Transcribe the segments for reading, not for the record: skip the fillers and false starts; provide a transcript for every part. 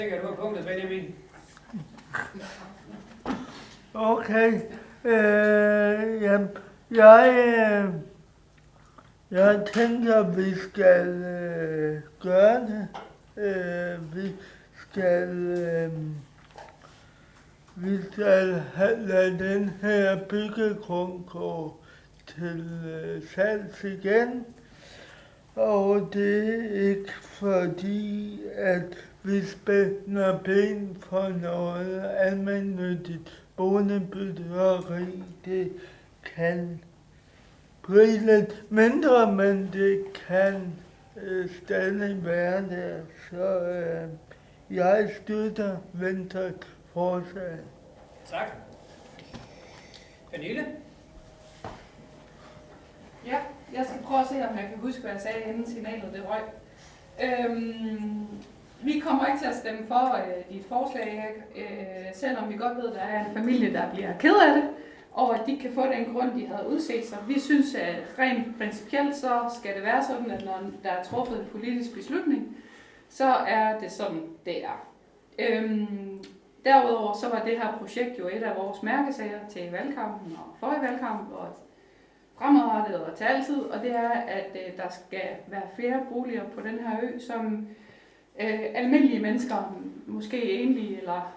Du har punktet, Benjamin. Okay. Jeg tænker, vi skal gøre det. Vi skal lade den her byggegrund gå til salgs igen. Og det er ikke fordi, at vi spænder ben for noget almennyttigt boligbyggeri. Det kan blive lidt mindre, men det kan stadig være der. Så jeg støtter Venstres forslag. Tak. Pernille? Ja, jeg skal prøve at se, om jeg kan huske, hvad jeg sagde, inden signalet det røg. Vi kommer ikke til at stemme for dit forslag, selvom vi godt ved, at der er en familie, der bliver ked af det, og at de kan få den grund, de havde udset sig. Vi synes, at rent principielt så skal det være sådan, at når der er truffet en politisk beslutning, så er det sådan, det er. Derudover så var det her projekt jo et af vores mærkesager til valgkampen og forrige valgkamp og fremadrettet og til altid, og det er, at der skal være flere boliger på den her ø, som almindelige mennesker, måske enlige eller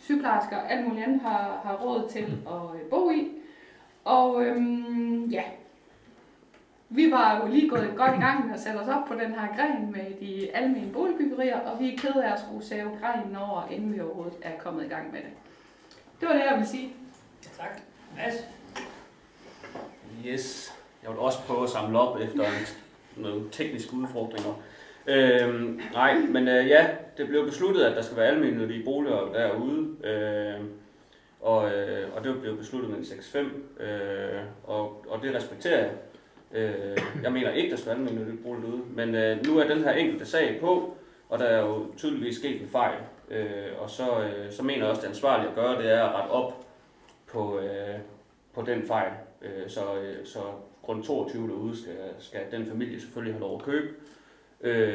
sygeplejersker og alt muligt andet har råd til at bo i. Og ja, vi var jo lige gået godt i gang med at sætte os op på den her gren med de almene boligbyggerier, og vi er kede af at skulle save grenen over, inden vi overhovedet er kommet i gang med det. Det var det, jeg ville sige. Tak. Mads? Yes. Jeg vil også prøve at samle op efter nogle tekniske udfordringer. Nej, men ja, det blev besluttet, at der skal være almennyttige boliger derude, og det blev besluttet med en 6-5, og det respekterer jeg. Jeg mener ikke, der skal være almennyttige boliger derude, men nu er den her enkelte sag på, og der er jo tydeligvis sket en fejl, og så mener jeg også, at det ansvarlige at gøre, det er at rette op på den fejl, så grund 22 derude skal den familie selvfølgelig have lov at købe,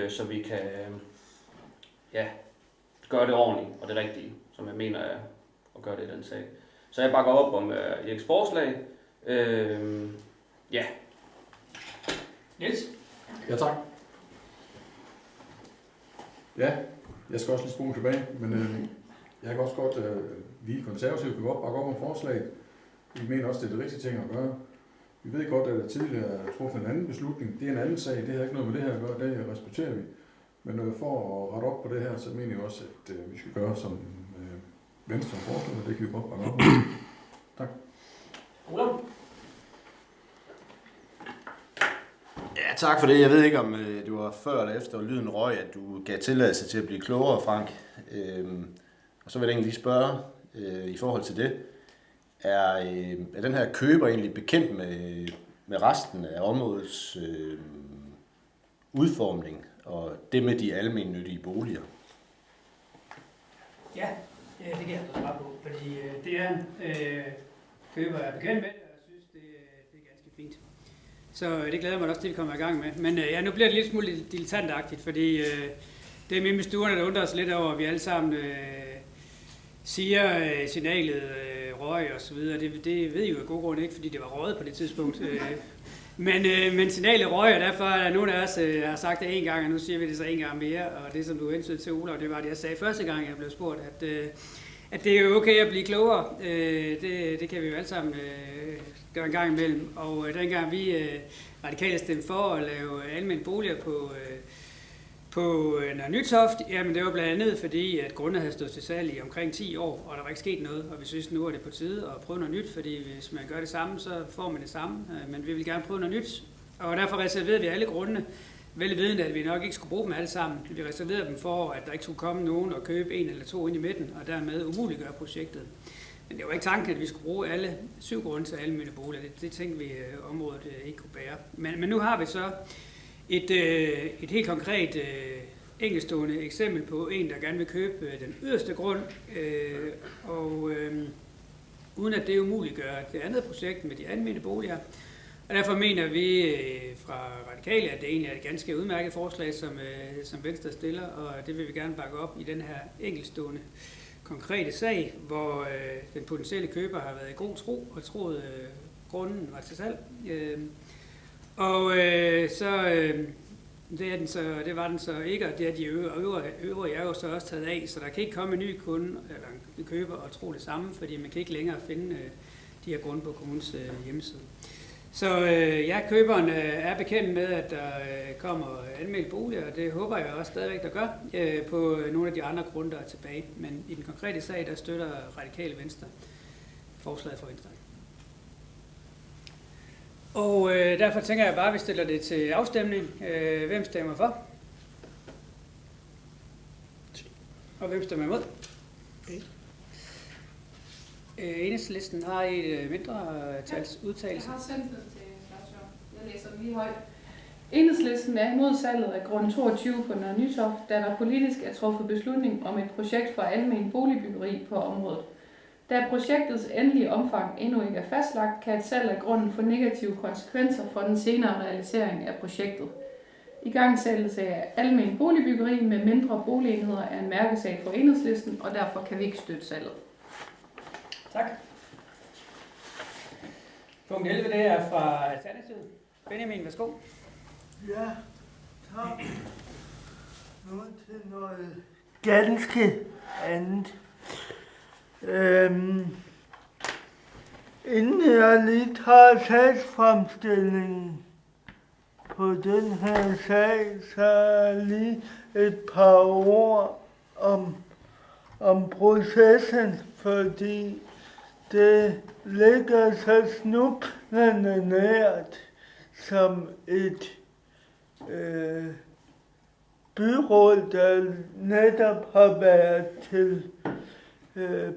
så vi kan gøre det ordentligt og det rigtige, som jeg mener er at gøre det i den sag. Så jeg bakker op om Eriks forslag. Ja. Niels? Ja, tak. Ja, jeg skal også lige spole tilbage, men jeg kan også godt, vi konservative kan godt bakke op om forslaget. Vi mener også, det er det rigtige ting at gøre. Vi ved godt, at der tidligere er truffet en anden beslutning. Det er en anden sag, det har ikke noget med det her at gøre, det respekterer vi. Men for at rette op på det her, så mener jeg også, at vi skal gøre som Venstre foreslår, og det kan vi godt bakke op om. Tak. Olav? Ja, tak for det. Jeg ved ikke, om det var før eller efter lyden røg, at du gav tilladelse til at blive klogere, Frank. Og så vil jeg egentlig lige spørge i forhold til det. Er den her køber egentlig bekendt med resten af områdets udformning og det med de almennyttige boliger? Ja, det kan jeg svare på, fordi det er køber er bekendt med det, og jeg synes, det er ganske fint. Så det glæder mig også til, at vi kommer i gang med. Men ja, nu bliver det lidt smule dilettantagtigt, fordi det er med stuerne, der undrer os lidt over, at vi alle sammen siger signalet røg og så videre. Det ved I jo af god grund ikke, fordi det var røget på det tidspunkt. Men signalet røg, og derfor er der nogen af os har sagt det en gang, og nu siger vi det så en gang mere. Og det, som du hentede til, Olav, det var det, jeg sagde første gang, jeg blev spurgt, at det er jo okay at blive klogere. Det kan vi jo alle sammen gøre en gang imellem. Og dengang vi radikale stemte for at lave almene boliger på Nytoft, jamen det var blandt andet fordi, at grunde havde stået til salg i omkring 10 år, og der var ikke sket noget, og vi synes nu er det på tide at prøve noget nyt, fordi hvis man gør det samme, så får man det samme, men vi vil gerne prøve noget nyt, og derfor reserverede vi alle grundene, velvidende at vi nok ikke skulle bruge dem alle sammen. Vi reserverede dem for, at der ikke skulle komme nogen og købe en eller to ind i midten, og dermed umuliggøre projektet. Men det var ikke tanken, at vi skulle bruge alle 7 grunde til almene boliger. Det tænkte vi, området ikke kunne bære. Men nu har vi så et helt konkret enkeltstående eksempel på en, der gerne vil købe den yderste grund, uden at det umuliggør det andet projekt med de almene boliger. Og derfor mener vi fra Radikale, at det egentlig er et ganske udmærket forslag, som Venstre stiller, og det vil vi gerne bakke op i den her enkeltstående konkrete sag, hvor den potentielle køber har været i god tro og troet grunden var til salg. Det var den så ikke, og det er de øvrige er jo så også taget af, så der kan ikke komme en ny kunde eller en køber og tro det samme, fordi man kan ikke længere finde de her grunde på kommunens hjemmeside. Så køberen er bekendt med, at der kommer anmeldt boliger, og det håber jeg også stadigvæk, der gør på nogle af de andre grunde, der er tilbage. Men i den konkrete sag, der støtter Radikale Venstre forslaget fra Venstre. Og derfor tænker jeg bare, at vi stiller det til afstemning. Hvem stemmer for? Og hvem stemmer imod? Enhedslisten har et mindretals udtalelse. Jeg har sendt den til Lars Jørgen. Jeg læser den lige højt. Enhedslisten er imod salget af grund 22 på Nørre Nytorv, da der politisk er truffet beslutning om et projekt for almen boligbyggeri på området. Da projektets endelige omfang endnu ikke er fastlagt, kan et salg af grunden få negative konsekvenser for den senere realisering af projektet. Igangsættelse af almen boligbyggeri med mindre boligenheder er en mærkesag for Enhedslisten, og derfor kan vi ikke støtte salget. Tak. Punkt 11, det er fra Alternativet. Benjamin, værsgo. Ja, tak. Nu til noget ganske andet. Inden jeg lige tager sagsfremstillingen på den her sag, så lige et par ord om processen, fordi det ligger så snublende nært som et byråd, der netop har været til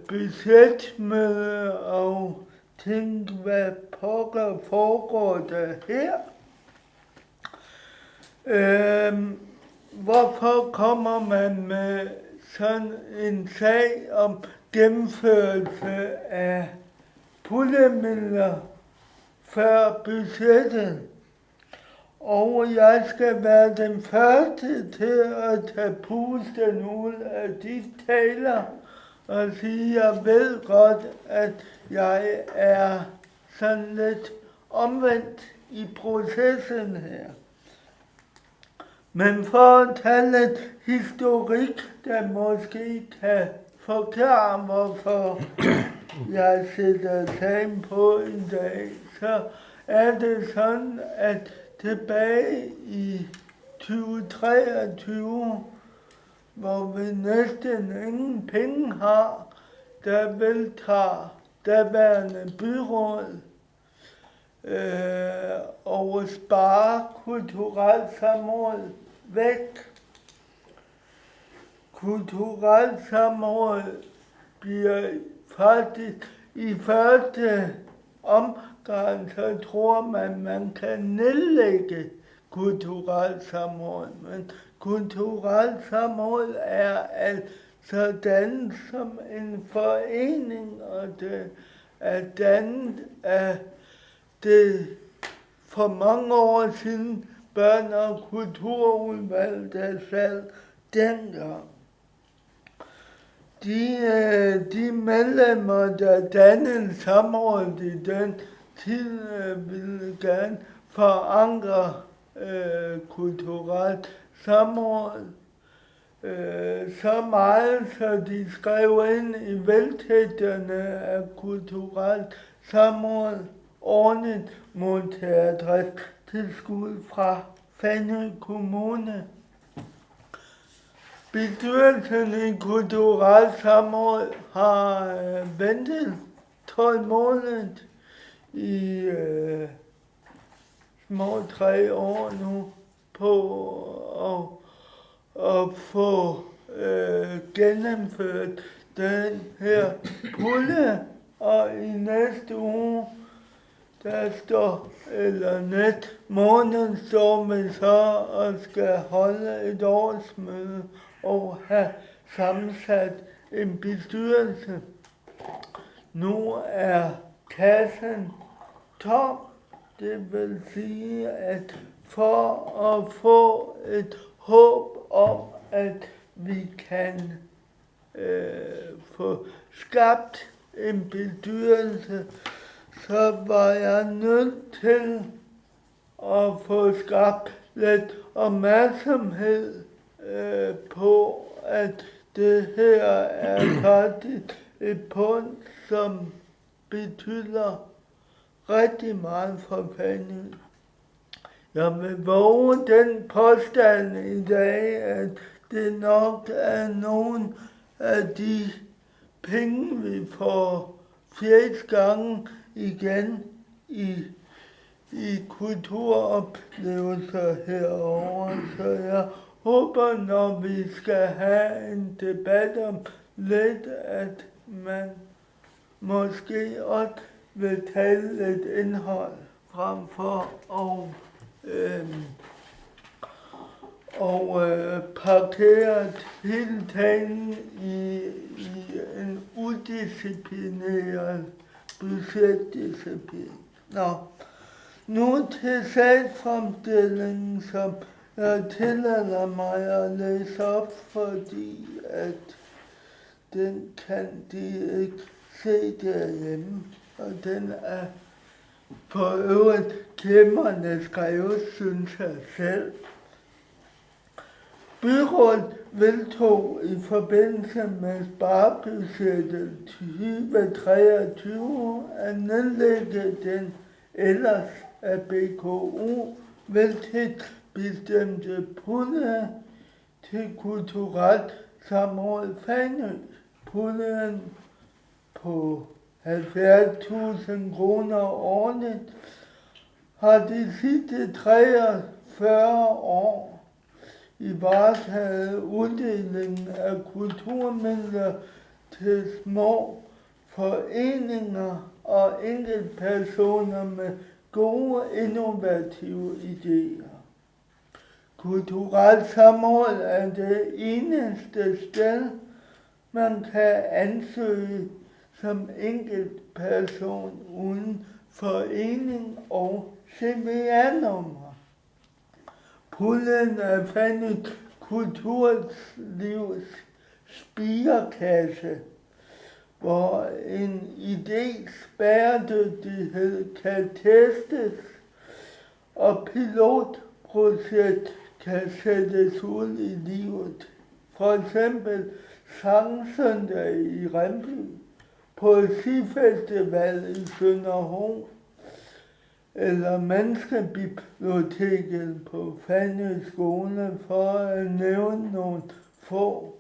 budgetmøde og tænkt, hvad pokker foregår der her. Hvorfor kommer man med sådan en sag om gennemførelse af puljemidler før budgettet? Og jeg skal være den første til at tage pusten ud af de taler og sige, at jeg ved godt, at jeg er sådan lidt omvendt i processen her. Men for at tage lidt historik, der måske kan forklare, hvorfor jeg sætter sagen på en dag, så er det sådan, at tilbage i 2023, hvor vi næsten ingen penge har, der vedtager daværende byråd og spare kulturelt samråd væk. Kulturelt samråd bliver faktisk i første omgang, så tror man kan nedlægge kulturelt samråd, men kulturelt samråd er altså dannet som en forening, og det er dannet af det for mange år siden børn- og kulturudvalg, der sad dengang. De medlemmer, der dannede samrådet i den tid, ville gerne forankre kulturelt samråd så meget, så de skrev ind i vedtægterne af kulturelt samråd ordnet modtager driftstilskud fra Fanø Kommune. Bestyrelsen i kulturelt samråd har ventet 12 måneder i små 3 år nu på at få gennemført den her pulje, og i næste uge, der står, eller næste måned står vi så og skal holde et årsmøde og have sammensat en bestyrelse. Nu er kassen tom. Det vil sige, at for at få et håb om, at vi kan få skabt en bestyrelse, så var jeg nødt til at få skabt lidt opmærksomhed på, at det her er faktisk et punkt, som betyder rigtig meget for Fanø. Jeg vil våge den påstand i dag, at det nok er nogle af de penge, vi får 80 gange igen i kulturoplevelser herovre. Så jeg håber, når vi skal have en debat om lidt, at man måske også vil tale lidt indhold frem for at parkere hele talen i en udisciplineret budgetdisciplin. Nu til sagsfremstillingen, som jeg tillader mig at læse op, fordi at den kan de ikke se derhjemme, og den er for øvrigt glimrende skrevet, synes jeg selv. Byrådet vedtog i forbindelse med sparebudgettet 2023 at nedlægge den ellers af BKU vedtægtsbestemte pulje til kulturelt samråd Fanø. Puljen på 70.000 kroner årligt har de sidste 43 år i varetaget uddelingen af kulturmidler til små foreninger og enkeltpersoner med gode, innovative idéer. Kulturelt samråd er det eneste sted, man kan ansøge som enkeltperson uden forening og CVR-nummer. Puljen er Fanø Kulturlivs spirekasse, hvor en idés bæredygtighed kan testes, og pilotprojekt kan sættes ud i livet. For eksempel Sangsøndag i Remby, Poesifestival i Sønderho, eller Menneskebiblioteket på Fanø Skole, for at nævne nogle få.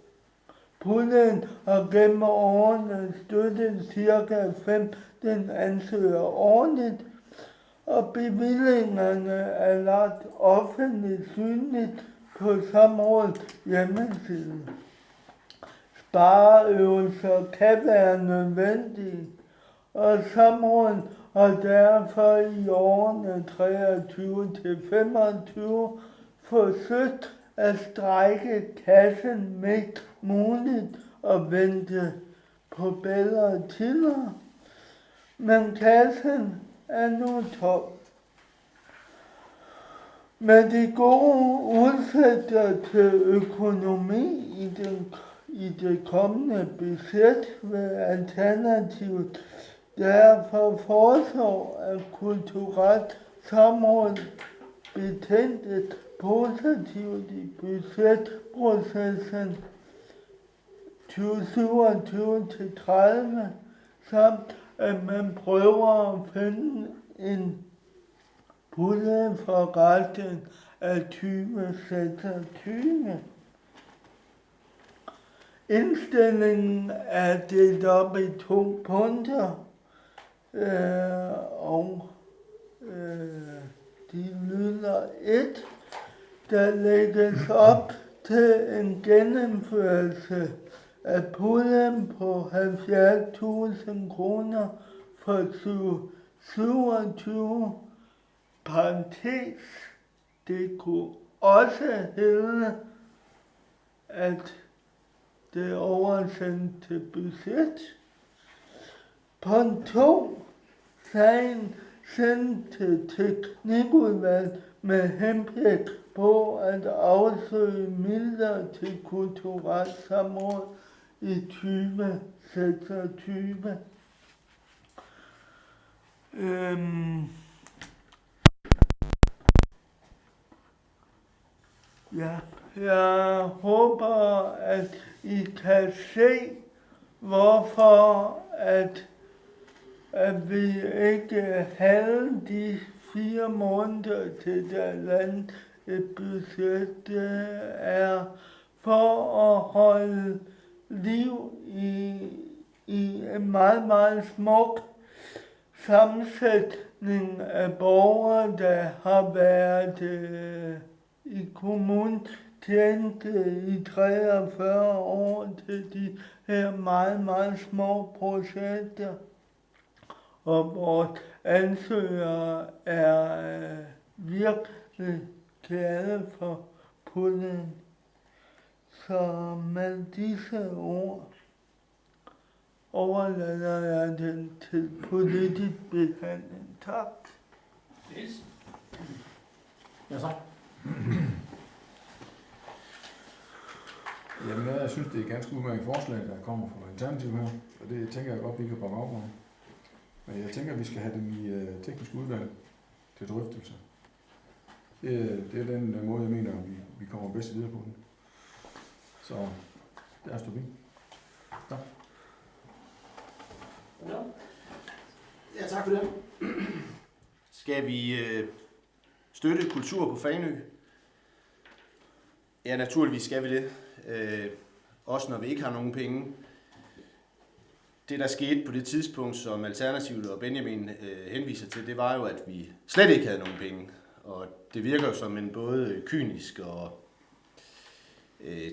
Puljen har gennem årene støttet ca. 15 ansøgere årligt, og bevillingerne er lagt offentligt synligt på samrådets hjemmeside. Spareøvelser kan være nødvendige, og samrådet har derfor i årene 23-25 forsøgt at strække kassen mest muligt og vente på bedre tider. Men kassen er nu tom. Med de gode udsigter til økonomi i det kommende budget vil Alternativet derfor foreslå, at kulturelt samråd betænkte positivt i budgetprocessen 2027-30, samt at man prøver at finde en pulje for resten af 2026. Indstillingen er delt op i 2 punkter, og de lyder 1. Der lægges op til en gennemførelse af puljen på 70.000 kroner for 2027. Parentes, det kunne også hedde, at det er oversendt til budget. Punkt 2. Sagen sendt til teknikudvalget med henblik på at afsøge midler til kulturelt samråd i 2026. Ja, jeg håber, at I kan se, hvorfor at vi ikke havde de 4 måneder til det land, et budget er for at holde liv i en meget, meget smuk sammensætning af borgere, der har været i kommunetjeneste i 43 år til de her meget, meget små projekter. Og vores ansøgere er virkelig glade for puljen. Så med disse ord overlader jeg den til politisk behandling. Tak. Ja, så. Jamen, jeg synes, det er et ganske udmærket forslag, der kommer fra Alternativ her, og det tænker jeg godt, vi kan bakke op om. Men jeg tænker, at vi skal have dem i teknisk udvalg til drøftelse. Det er den måde, jeg mener, at vi kommer bedst videre på den. Så der står vi. Tak. Ja, tak for det. Skal vi støtte kultur på Fanø? Ja, naturligvis skal vi det. Også når vi ikke har nogen penge. Det, der skete på det tidspunkt, som Alternativet og Benjamin henviser til, det var jo, at vi slet ikke havde nogen penge. Og det virker jo som en både kynisk og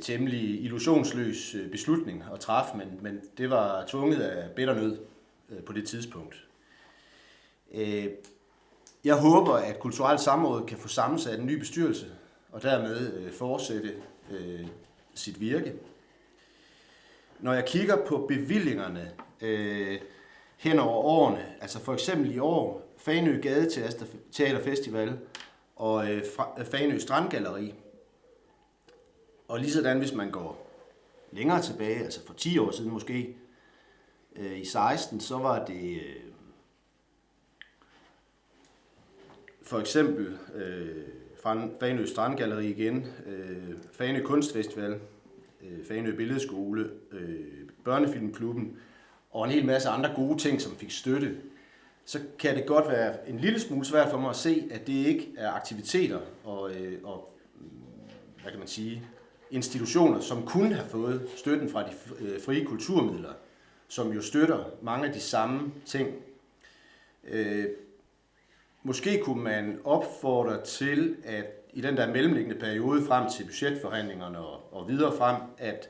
temmelig illusionsløs beslutning at træffe, men det var tvunget af bitter nød på det tidspunkt. Jeg håber, at Kulturelt Samråd kan få sammensat en ny bestyrelse, og dermed fortsætte sit virke. Når jeg kigger på bevillingerne hen over årene, altså for eksempel i år, Fanø Gadeteaterfestival og Fanø Strandgalleri, og lige sådan, hvis man går længere tilbage, altså for 10 år siden måske, i 16, så var det for eksempel Fanø Strandgalleri igen, Fanø Kunstfestival, Fanø Billedskole, Børnefilmklubben og en hel masse andre gode ting, som fik støtte, så kan det godt være en lille smule svært for mig at se, at det ikke er aktiviteter og hvad kan man sige, institutioner, som kunne have fået støtten fra de frie kulturmidler, som jo støtter mange af de samme ting. Måske kunne man opfordre til, at i den der mellemliggende periode frem til budgetforhandlingerne og videre frem, at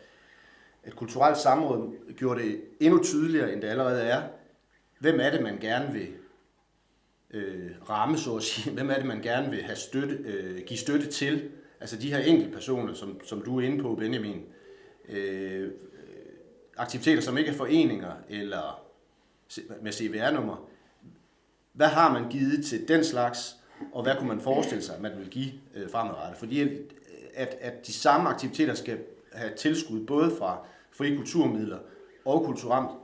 Kulturelt Samråd gjorde det endnu tydeligere, end det allerede er. Hvem er det, man gerne vil ramme, så at sige? Hvem er det, man gerne vil have give støtte til? Altså de her enkelte personer, som du er inde på, Benjamin. Aktiviteter, som ikke er foreninger eller med CVR-nummer. Hvad har man givet til den slags, og hvad kunne man forestille sig, at man vil give fremadrettet? Fordi at de samme aktiviteter skal have tilskud både fra frie kulturmidler og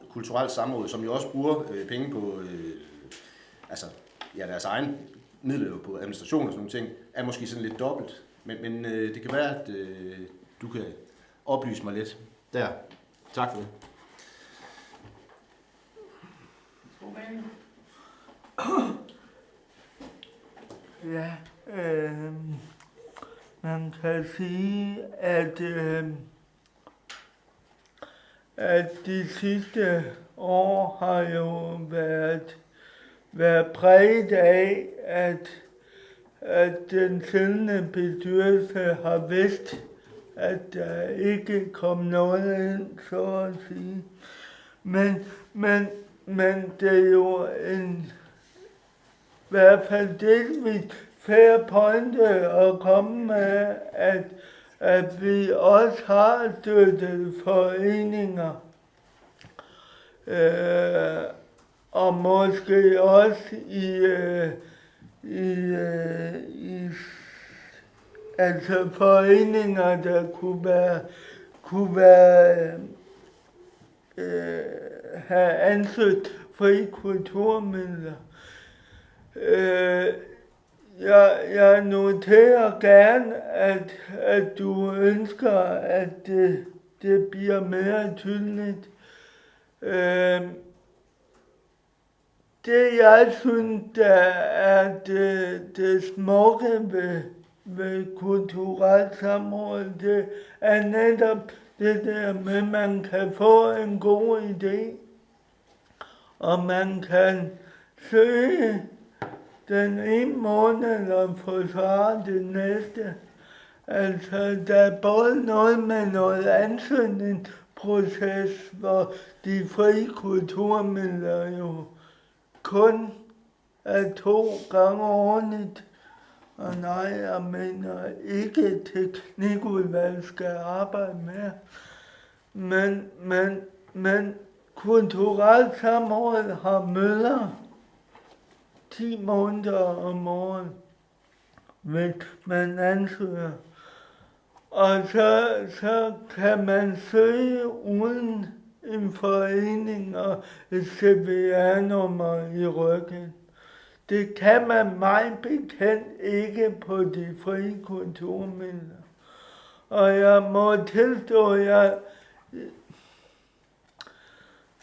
kulturelt samråd, som jo også bruger penge på deres egen midler på administration og sådan nogle ting, er måske sådan lidt dobbelt. Men det kan være, at du kan oplyse mig lidt der. Tak for det. Ja, man kan sige, at de sidste år har jo været præget af, at den siddende bestyrelse har vidst, at der ikke kom noget ind, så at sige. Men det er jo en i hvert fald delvis fair pointe at komme med, at vi også har støttet foreninger. og måske også altså foreninger, der kunne have ansøgt fri kulturmidler. Jeg noterer gerne, at du ønsker, at det bliver mere tydeligt. Det jeg synes, der er det smukke ved kulturelt samråd, det er netop det der med, at man kan få en god idé, og man kan søge den ene måned og forsvare det næste. Altså, der er både noget med noget ansøgningsproces, hvor de frie kulturmidler jo kun er 2 gange årligt. Og nej, jeg mener ikke, teknikudvalg skal arbejde med. Men kulturelt samråd har møder 10 måneder om året, hvis man ansøger. Og så kan man søge uden en forening og et CVR-nummer i ryggen. Det kan man mig bekendt ikke på de frie kulturmidler. Og jeg må tilstå, at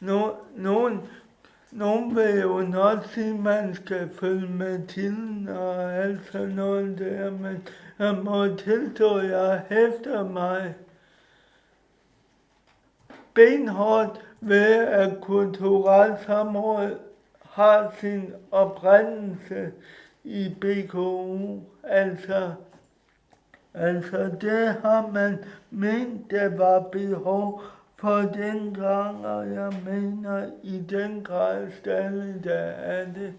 nogen vil jo nok sige, at man skal følge med tiden og alt sådan noget der, men jeg må tilstå, at jeg hæfter mig benhårdt ved, at kulturelt samråd har sin oprindelse i BKU. Altså det har man ment, der var behov for den gang, og jeg mener i den grad stadig, der er det.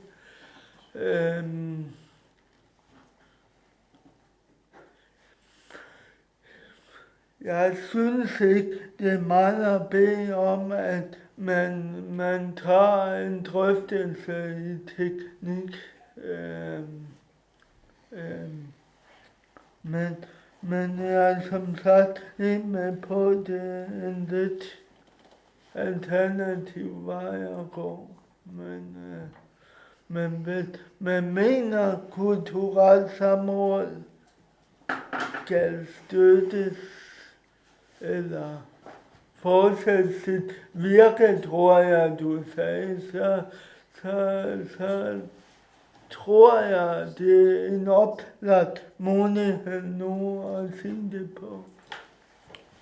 Jeg synes ikke, det er meget at bede om, at man tager en drøftelse i teknik. Men jeg er som sagt ikke med på det en lidt alternativ vej at gå. Men hvis man mener kulturelt samråd skal støttes eller fortsætte sit virke, tror jeg, du sagde, så tror jeg, det er en oplagt mulighed nu at sige det på.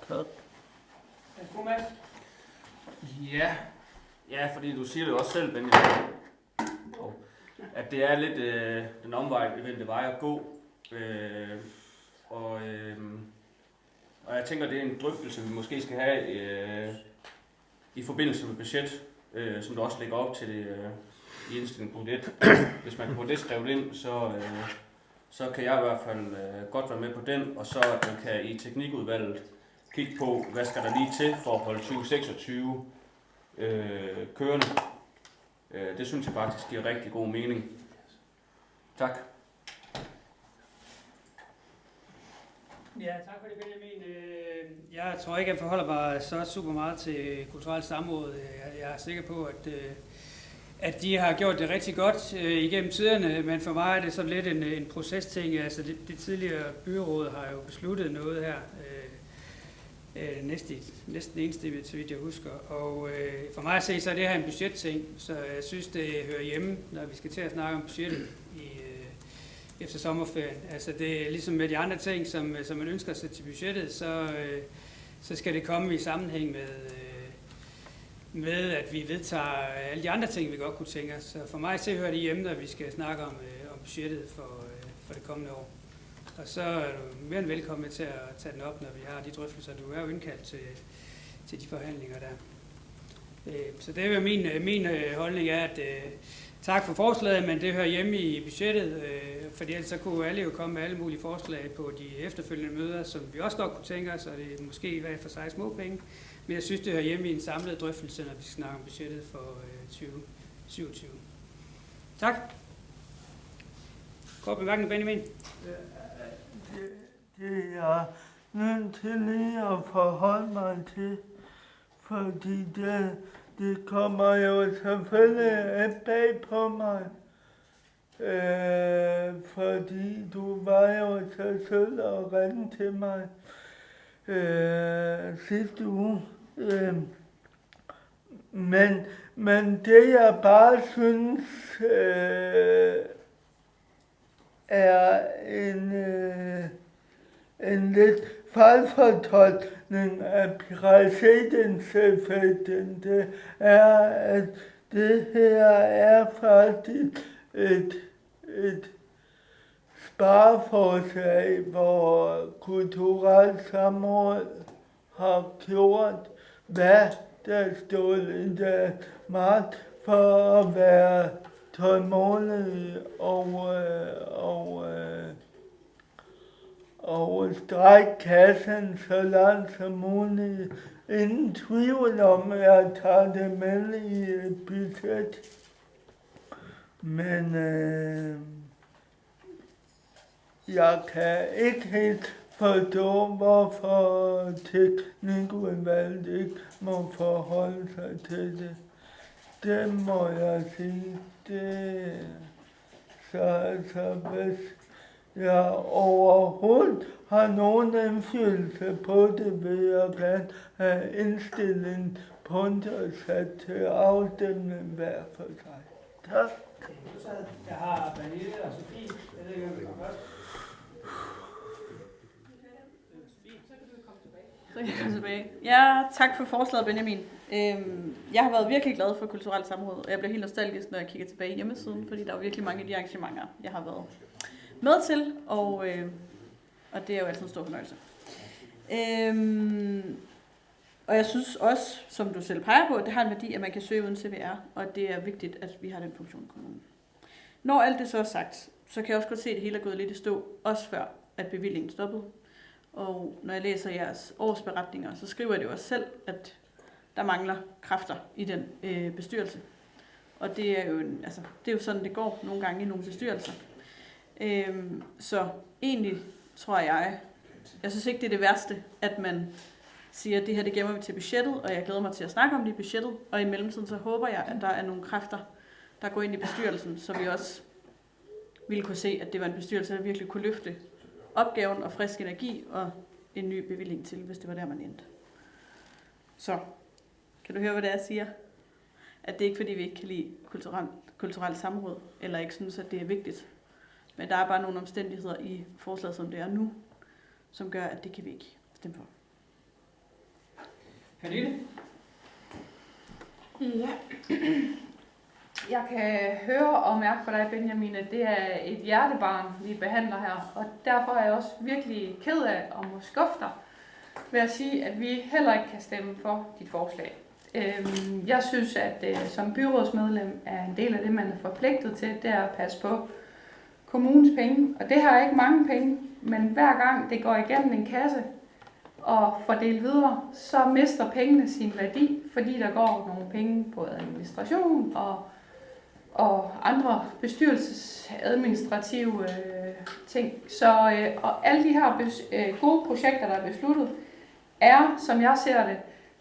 Tak. Ja, fordi du siger det jo også selv, Benjamin, at det er lidt den omvendte vej at gå. Og jeg tænker, det er en drøftelse, vi måske skal have i forbindelse med budget, som du også lægger op til det, i indstilling punkt 1. Hvis man kan få det skrevet ind, så kan jeg i hvert fald godt være med på den, og så at man kan i teknikudvalget kigge på, hvad skal der lige til for at holde 2026 kørende. Det synes jeg faktisk giver rigtig god mening. Tak. Ja, tak for det, Benjamin. Jeg tror ikke, jeg forholder mig så super meget til kulturelt samråd. Jeg er sikker på, at de har gjort det rigtig godt igennem tiderne, men for mig er det så lidt en procesting. Altså det tidligere byråd har jo besluttet noget her, næsten enstemmigt, så vidt jeg husker. Og for mig at se, så er det her en budgetting, så jeg synes, det hører hjemme, når vi skal til at snakke om budgettet efter sommerferien. Altså det er ligesom med de andre ting, som man ønsker sig til budgettet, så skal det komme i sammenhæng med at vi vedtager alle de andre ting, vi godt kunne tænke os. Så for mig så hører det hjemme, når vi skal snakke om budgettet for det kommende år. Og så er du mere end velkommen til at tage den op, når vi har de drøftelser. Du er jo indkaldt til de forhandlinger der. Så det er jo min holdning er, at tak for forslaget, men det hører hjemme i budgettet, fordi ellers så kunne alle jo komme med alle mulige forslag på de efterfølgende møder, som vi også godt kunne tænke os, og det er måske hver for sig små penge. Men jeg synes, det hører hjemme i en samlet drøftelse, når vi skal snakke om budgettet for 27. Tak. Kort bemærkning, Benjamin. Det er jeg nødt til lige at forholde mig til, fordi det kommer jo selvfølgelig bag på mig. Fordi du var jo så sød og ringe til mig sidste uge. Men det jeg bare synes er en lidt fejlfortolkning af præcedenseffekten, det er, at det her er faktisk et spareforslag, hvor kulturelt samråd har gjort, hvad der stod i deres magt for at være tålmodige og strække kassen så langt som muligt. Ingen tvivl om, at jeg tager det med i et budget. Men jeg kan ikke helt forstå, hvorfor teknikudvalget ikke må forholde sig til det. Det må jeg sige. Så hvis jeg overhovedet har nogen indflydelse på det, vil jeg gerne have indstillet punkter sat til afstemning hver for sig. Tak. Jeg har Pernille og Sofie. Jeg ved ikke, om vi kommer først. Så kan jeg komme tilbage. Ja, tak for forslaget, Benjamin. Jeg har været virkelig glad for kulturelt samråd, og jeg bliver helt nostalgisk, når jeg kigger tilbage i hjemmesiden, fordi der er virkelig mange af de arrangementer, jeg har været med til, og det er jo altid en stor fornøjelse. Og jeg synes også, som du selv peger på, at det har en værdi, at man kan søge uden CVR, og det er vigtigt, at vi har den funktion i kommunen. Når alt det så er sagt, så kan jeg også godt se, at det hele er gået lidt i stå, også før at bevillingen stoppede. Og når jeg læser jeres årsberetninger, så skriver det jo også selv, at der mangler kræfter i den bestyrelse. Og det er jo det er jo sådan, det går nogle gange i nogle bestyrelser. Så egentlig tror jeg synes ikke, det er det værste, at man siger, at det her det gemmer vi til budgettet, og jeg glæder mig til at snakke om det i budgettet. Og i mellemtiden så håber jeg, at der er nogle kræfter, der går ind i bestyrelsen, så vi også ville kunne se, at det var en bestyrelse, der virkelig kunne løfte opgaven og frisk energi og en ny bevilling til, hvis det var der, man endte. Så, kan du høre, hvad det er, jeg siger? At det er ikke, fordi vi ikke kan lide kulturelt samråd, eller ikke synes, at det er vigtigt. Men der er bare nogle omstændigheder i forslaget, som det er nu, som gør, at det kan vi ikke stemme for. Pernille? Ja. Jeg kan høre og mærke på dig, Benjamin, at det er et hjertebarn, vi behandler her. Og derfor er jeg også virkelig ked af at må skuffe dig ved at sige, at vi heller ikke kan stemme for dit forslag. Jeg synes, at som byrådsmedlem er en del af det, man er forpligtet til, det er at passe på kommunens penge. Og det har ikke mange penge, men hver gang det går igennem en kasse og fordelt videre, så mister pengene sin værdi, fordi der går nogle penge på administration og andre bestyrelsesadministrative ting. Så og alle de her gode projekter, der er besluttet, er, som jeg ser det,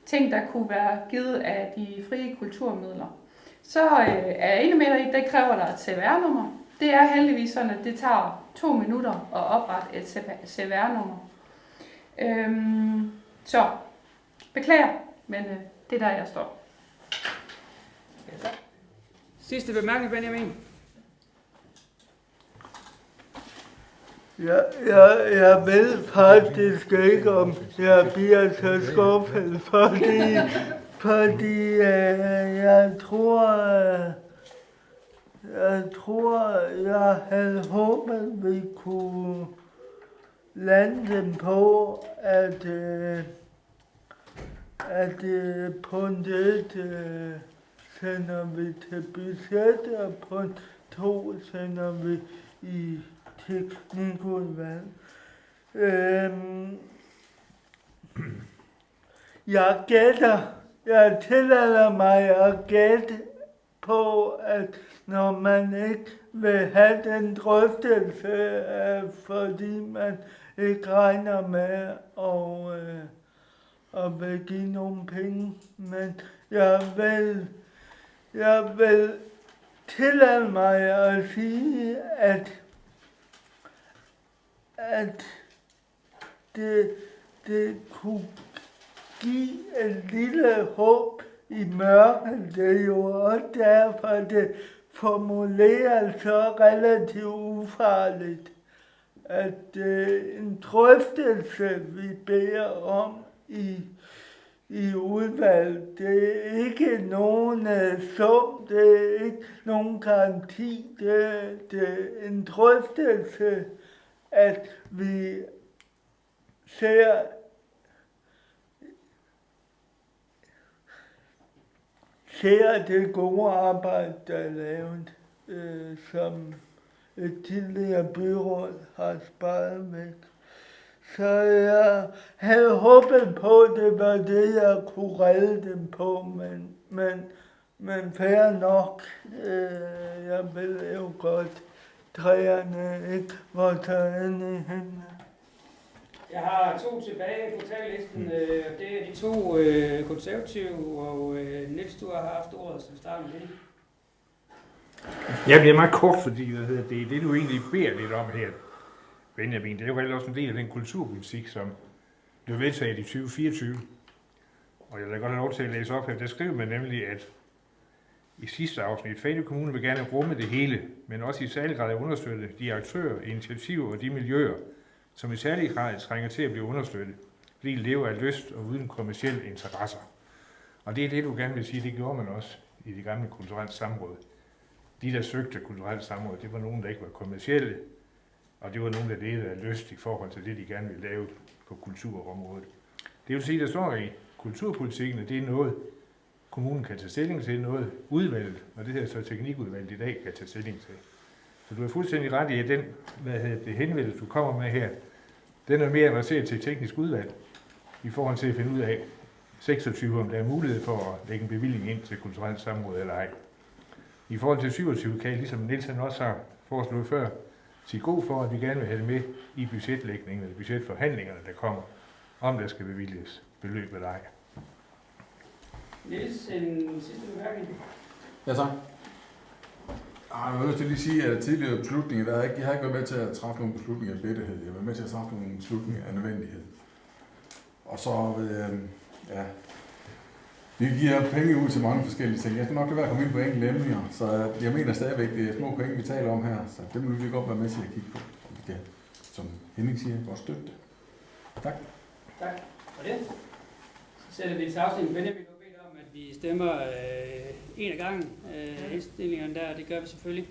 ting, der kunne være givet af de frie kulturmidler. Så er jeg enig med dig i, det kræver der et CVR-nummer. Det er heldigvis sådan, at det tager 2 minutter at oprette et CVR-nummer. Så beklager, men det er der, jeg står. Sidste bemærkning, Benjamin. Jeg ved faktisk ikke, om jeg bliver så skuffet, fordi jeg tror, jeg havde håbet, vi kunne lande dem på, at punkt 1 sender vi til budget, og punkt 2 sender vi i teknikudvalg. Jeg tillader mig at gætte på, at når man ikke vil have den drøftelse, fordi man ikke regner med at vil give nogle penge, men jeg vil tillade mig at sige, at det kunne give et lille håb i mørket. Det er jo også derfor, det formuleres så relativt ufarligt, at en drøftelse, vi beder om i udvalg, det er ikke nogen sum, det er ikke nogen garanti, det er en drøftelse, at vi ser det gode arbejde, der er lavet, som et tidligere byråd har sparet væk. Så jeg havde håbet på, at det var det, jeg kunne redde dem på, men fair nok. Jeg vil jo godt træerne ikke var taget i hænderne. Jeg har 2 tilbage på tallisten. Det er de 2 konservative, og Niels, du har haft ordet, så vi starter med det. Jeg bliver meget kort, fordi det du egentlig beder lidt om her, Benjamin, det er jo heller også en del af den kulturpolitik, som blev vedtaget i 2024. Og jeg vil godt have lov til at læse op her. Der skriver man nemlig, at i sidste afsnit, Fanø Kommune vil gerne rumme det hele, men også i særlig grad understøtte de aktører, initiativer og de miljøer, som i særlig grad trænger til at blive understøttet, fordi de lever af lyst og uden kommercielle interesser. Og det er det, du gerne vil sige, det gjorde man også i de gamle kulturelle samråd. De, der søgte kulturelle samråd, det var nogen, der ikke var kommercielle, og det var nogen, der levede af lyst i forhold til det, de gerne ville lave på kulturområdet. Det vil sige, der står i kulturpolitikken, at det er noget, kommunen kan tage stilling til, noget udvalget, og det her så teknikudvalget i dag kan tage stilling til. Så du er fuldstændig ret i, at den henvendelse, du kommer med her, den er mere adresseret til teknisk udvalg, i forhold til at finde ud af 26, om der er mulighed for at lægge en bevilling ind til kulturelt samråd eller ej. I forhold til 27 kan jeg, ligesom Niels også har foreslået før, sige god for, at vi gerne vil have det med i budgetlægningen eller budgetforhandlingerne, der kommer, om der skal bevilges beløb eller ej. Niels, en sidste bemærkning. Ja, tak. Jeg vil nødt til lige sige, at tidligere beslutninger, jeg har ikke været med til at træffe nogle beslutninger af lettighed. Jeg har været med til at træffe nogle beslutninger af nødvendighed. Og så, vi giver penge ud til mange forskellige ting. Jeg skal nok lade være at komme ind på enkelte emner, så jeg mener stadigvæk, det er små penge, vi taler om her. Så det må vi godt være med til at kigge på, om vi kan, som Henning siger, godt støtte det. Tak. Tak for det. Så sætter vi til afstemning. Benjamin, du har bedt om, at vi stemmer en af gangen. Indstillingerne der, det gør vi selvfølgelig.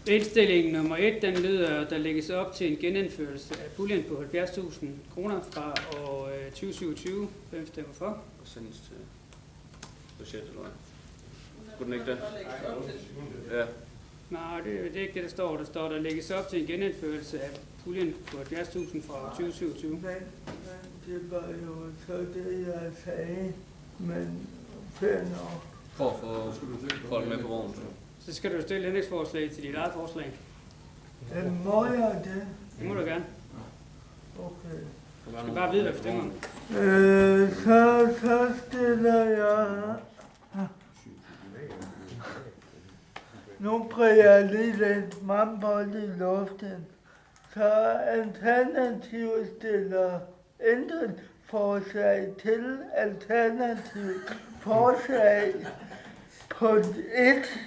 Indstilling nummer 1, den lyder, der lægges op til en genindførelse af puljen på 70.000 kroner fra år 2027. Hvem stemmer for? Og sendes til budget, eller hvad? Skulle den ikke det? Ja. Nej, det er ikke det, der står. Der står, der lægges op til en genindførelse af puljen på 70.000 fra år 2027. Men det var jo så det, jeg sagde, men fair nok. For at få folk med på vognen. Så skal du stille ændringsforslag til dit eget forslag. Må jeg det? Det må du gerne. Okay. Du skal bare vide, hvad du stemmer om. Så stiller jeg... Nu bræger jeg lige lidt mandbold i luften. Så Alternativet stiller ændringsforslag til alternativt forslag punkt 1,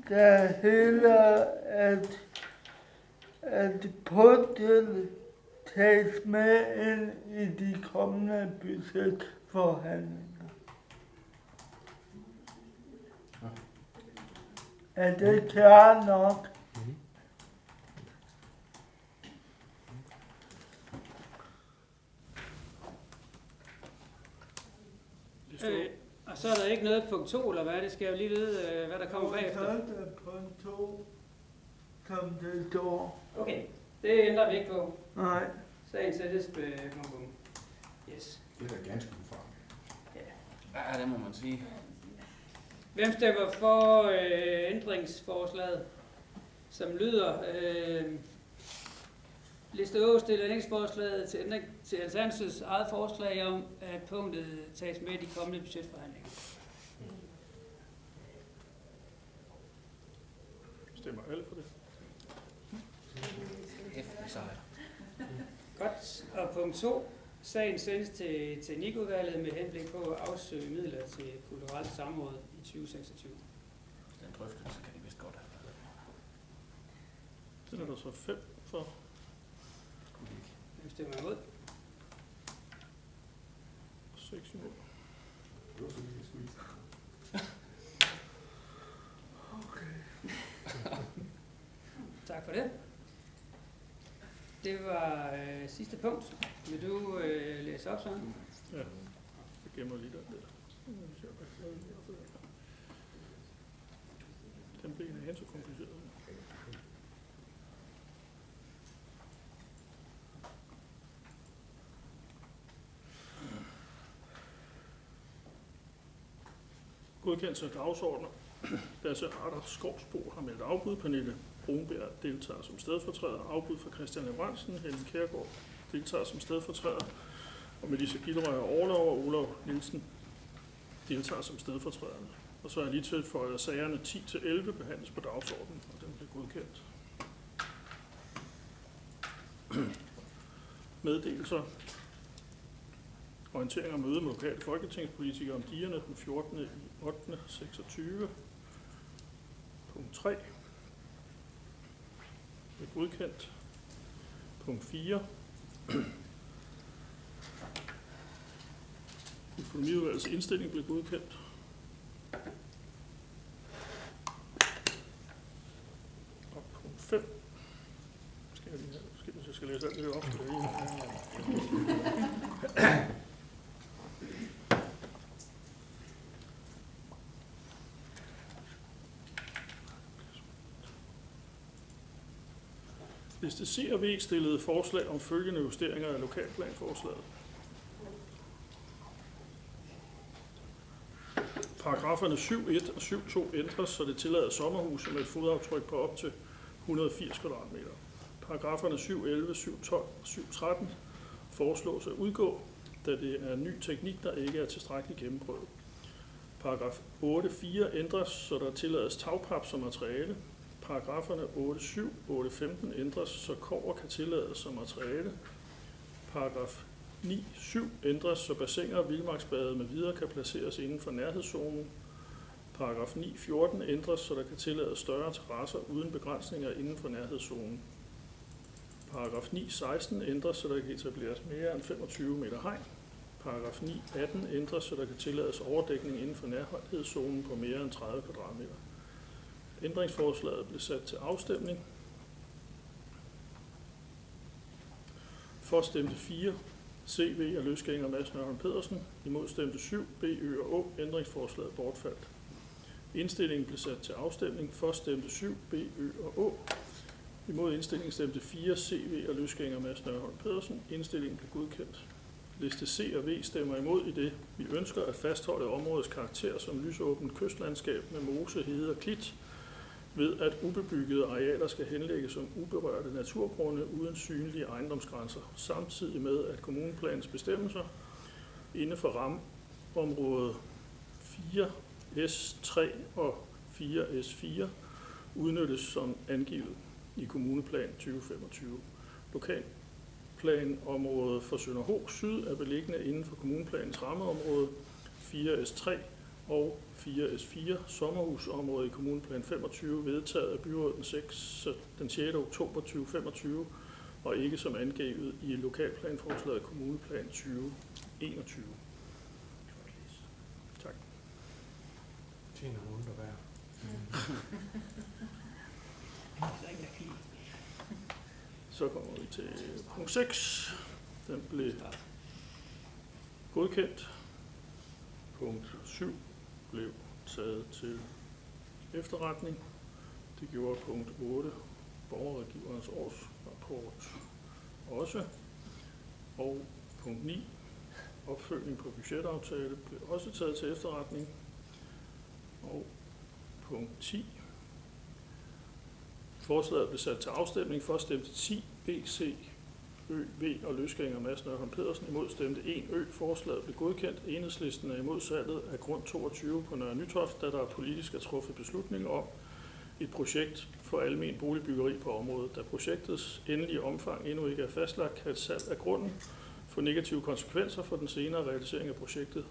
der hedder, at punktet tages med ind i de kommende budgetforhandlinger. Er det klart nok? Og så er der ikke noget punkt 2, eller hvad? Det skal jeg jo lige vide, hvad der kommer bagefter. Så er der punkt 2, som det står. Okay, det ændrer vi ikke på. Nej. Sagen sættes på bum. Yes. Det er da ganske udfart. Ja, det må man sige. Hvem stemmer for ændringsforslaget, som lyder, liste Å stiller ændringsforslaget til ændring til Alternativets eget forslag om, at punktet tages med i de kommende budgetforhandlinger? Stemmer alle for det? Godt. Og punkt 2. Sagen sendes til teknikudvalget med henblik på at afsøge midler til kulturelt samråd i 2026. Den drøftelse kan de vist godt have. Den er der så 5 for. Hvem stemmer imod? 6 imod. Tak for det. Det var sidste punkt. Vil du læse op, Søren? Ja, jeg gemmer lige den der. Den blev en så kompliceret. Godkendelse af dagsordner. Lasse Harder Skovsbo har meldt afbud. Pernille Brunberg deltager som stedfortræder. Afbud for Christian Lebrandsen. Helen Kjærgaard deltager som stedfortræder. Og Melissa Gilrøg og Orlov og Olav Nielsen deltager som stedfortræderne. Og så er lige tilføjet, at sagerne 10-11 behandles på dagsordenen, og den bliver godkendt. Meddelelser. Orientering om møde med lokale folketingspolitikere om digerne den 14. i 8. 26. Punkt 3. Det er godkendt. Punkt 4. Økonomiudvalgets indstilling blev godkendt. Og punkt 5. Jeg skal læse alt det op. Liste C og V stillede forslag om følgende justeringer af lokalplanforslaget. Paragraferne 7.1 og 7.2 ændres, så det tillader sommerhuse med et fodaftryk på op til 180 kvadratmeter. Paragraferne 7.11, 7.12 og 7.13 foreslås at udgå, da det er ny teknik, der ikke er tilstrækkeligt gennemprøvet. Paragraf 8.4 ændres, så der tillades tagpap som materiale. Paragraferne 8.7 og 8.15 ændres, så kobber kan tillades som materiale. Paragraf 9.7 ændres, så bassiner, vildmarksbade med videre kan placeres inden for nærhedszonen. Paragraf 9.14 ændres, så der kan tillades større terrasser uden begrænsninger inden for nærhedszonen. Paragraf 9.16 ændres, så der kan etableres mere end 25 meter hegn. Paragraf 9.18 ændres, så der kan tillades overdækning inden for nærhedszonen på mere end 30 kvadratmeter. Ændringsforslaget blev sat til afstemning. For stemte 4, CV og løsgænger Mads Nørholm Pedersen. Imod stemte 7, B, Ø og Å. Ændringsforslaget bortfaldt. Indstillingen blev sat til afstemning. For stemte 7, B, Ø og Å. Imod indstillingen stemte 4, CV og løsgænger Mads Nørholm Pedersen. Indstillingen blev godkendt. Liste C og V stemmer imod i det. Vi ønsker at fastholde områdets karakter som lysåbent kystlandskab med mose, hede og klit, ved at ubebyggede arealer skal henlægges som uberørte naturgrunde uden synlige ejendomsgrænser, samtidig med at kommuneplanens bestemmelser inden for rammeområde 4S3 og 4S4 udnyttes som angivet i kommuneplan 2025. Lokalplanområdet for Sønderho Syd er beliggende inden for kommuneplanens rammeområde 4S3 og 4S4 sommerhusområde i kommuneplan 25 vedtaget af byrådet den 6. oktober 2025 og ikke som angivet i lokalplanforslaget kommuneplan 2021. Tak. Så kommer vi til punkt 6. Den blev godkendt. Punkt 7 blev taget til efterretning. Det gjorde punkt 8, borgerrådgiverens årsrapport også. Og punkt 9, opfølgning på budgetaftale, blev også taget til efterretning. Og punkt 10. Forslaget blev sat til afstemning. For stemte 10, B, C, Ø, V og Løsgænger Madsen og Holm Pedersen. Imod stemte 1 Ø. Forslaget blev godkendt. Enhedslisten er imod salget af grund 22 på Nørre Nytoft, da der er politisk er truffet beslutning om et projekt for almen boligbyggeri på området. Da projektets endelige omfang endnu ikke er fastlagt, kan et salg af grunden få negative konsekvenser for den senere realisering af projektet.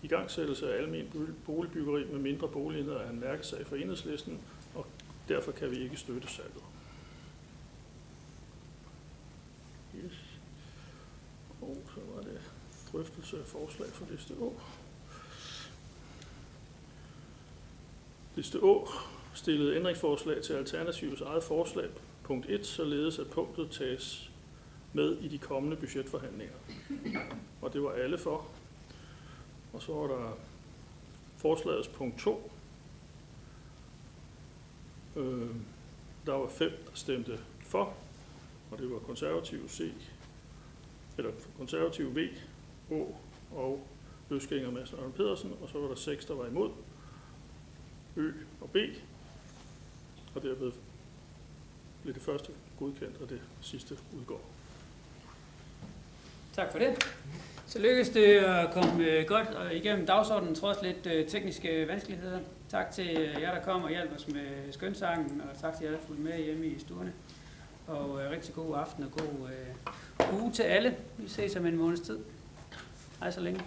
Igangsættelse af almen boligbyggeri med mindre boligenheder er en mærkesag for Enhedslisten, og derfor kan vi ikke støtte salget. Yes. Og så var det drøftelse af forslag for liste Å. Liste Å stillede ændringsforslag til Alternativets eget forslag, punkt 1, således at punktet tages med i de kommende budgetforhandlinger. Og det var alle for. Og så var der forslagets punkt 2. Der var 5, der stemte for, og det var konservativ V, Å og Løsgænger Madsen og Holm Pedersen, og så var der 6, der var imod, Ø og B, og derved blev det første godkendt, og det sidste udgår. Tak for det. Så lykkedes det at komme godt igennem dagsordenen, trods lidt tekniske vanskeligheder. Tak til jer, der kom og hjalp os med skønsangen, og tak til jer, der fulgte med hjemme i stuerne. Og rigtig god aften og god uge til alle. Vi ses om en måneds tid. Hej så længe.